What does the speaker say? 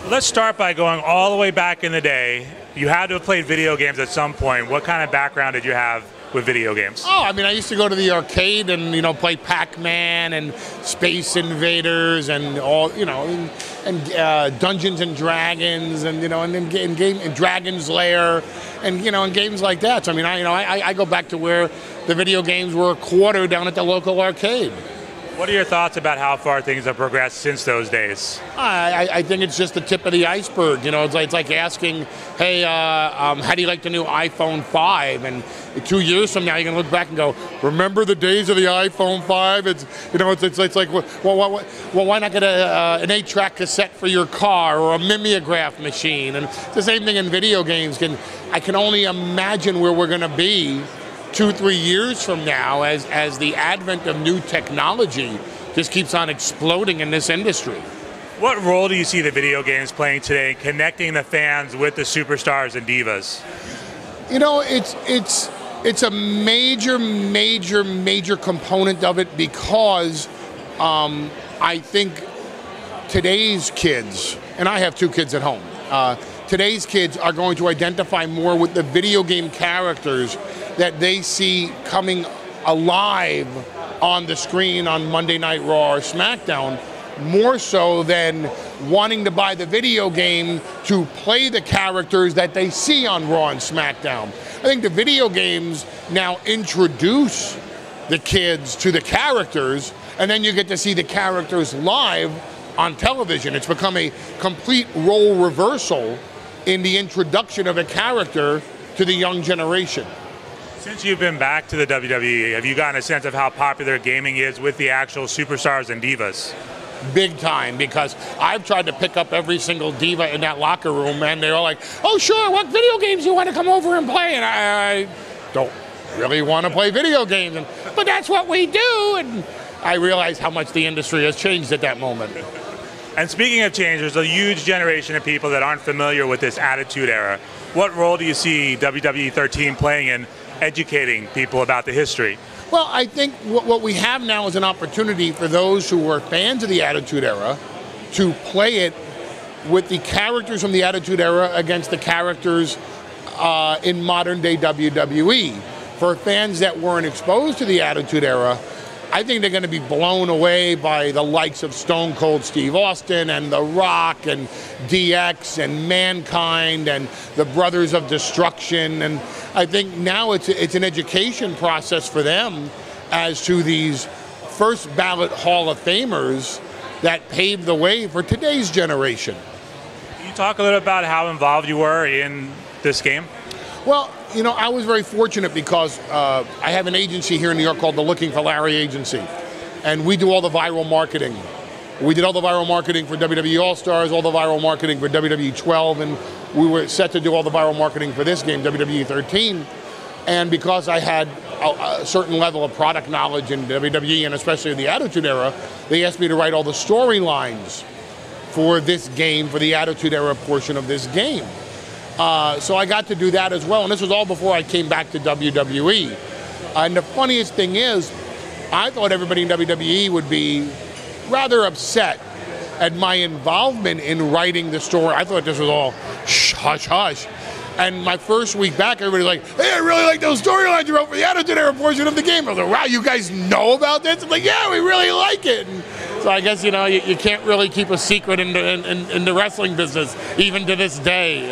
Let's start by going all the way back in the day. You had to have played video games at some point. What kind of background did you have with video games? Oh, I mean, I used to go to the arcade and, play Pac-Man and Space Invaders and all, and Dungeons and Dragons and, and then Dragon's Lair and, and games like that. So, I mean, I go back to where the video games were a quarter down at the local arcade. What are your thoughts about how far things have progressed since those days? I think it's just the tip of the iceberg. It's like asking, hey, how do you like the new iPhone 5? And 2 years from now, you're going to look back and go, remember the days of the iPhone 5? It's like, well, why not get an 8-track cassette for your car or a mimeograph machine? And it's the same thing in video games. I can only imagine where we're going to be 2-3 years from now as the advent of new technology just keeps on exploding in this industry. What role do you see the video games playing today in connecting the fans with the superstars and divas? It's a major component of it because I think today's kids, and I have 2 kids at home, today's kids are going to identify more with the video game characters that they see coming alive on the screen on Monday Night Raw or SmackDown, more so than wanting to buy the video game to play the characters that they see on Raw and SmackDown. I think the video games now introduce the kids to the characters, and then you get to see the characters live on television. It's become a complete role reversal in the introduction of a character to the young generation. Since you've been back to the WWE, have you gotten a sense of how popular gaming is with the actual superstars and divas? Big time, because I've tried to pick up every single diva in that locker room, and they're all like, oh sure, what video games do you want to come over and play? And I don't really want to play video games, but that's what we do. And I realize how much the industry has changed at that moment. And speaking of change, there's a huge generation of people that aren't familiar with this Attitude Era. What role do you see WWE 13 playing in educating people about the history? Well, I think what we have now is an opportunity for those who were fans of the Attitude Era to play it with the characters from the Attitude Era against the characters in modern day WWE. For fans that weren't exposed to the Attitude Era, I think they're going to be blown away by the likes of Stone Cold Steve Austin and The Rock and DX and Mankind and the Brothers of Destruction. And I think now it's an education process for them as to these first ballot Hall of Famers that paved the way for today's generation. Can you talk a little about how involved you were in this game? Well, I was very fortunate because I have an agency here in New York called the Looking for Larry Agency, and we do all the viral marketing. We did all the viral marketing for WWE All-Stars, all the viral marketing for WWE 12, and we were set to do all the viral marketing for this game, WWE 13. And because I had a certain level of product knowledge in WWE, and especially in the Attitude Era, they asked me to write all the storylines for this game, for the Attitude Era portion of this game. So I got to do that as well, and this was all before I came back to WWE. And the funniest thing is, I thought everybody in WWE would be rather upset at my involvement in writing the story. I thought this was all hush hush. And my first week back, everybody's like, hey, I really like those storylines you wrote for the Attitude Era portion of the game. I was like, wow, you guys know about this? I'm like, yeah, we really like it. And so I guess, you can't really keep a secret in the wrestling business, even to this day,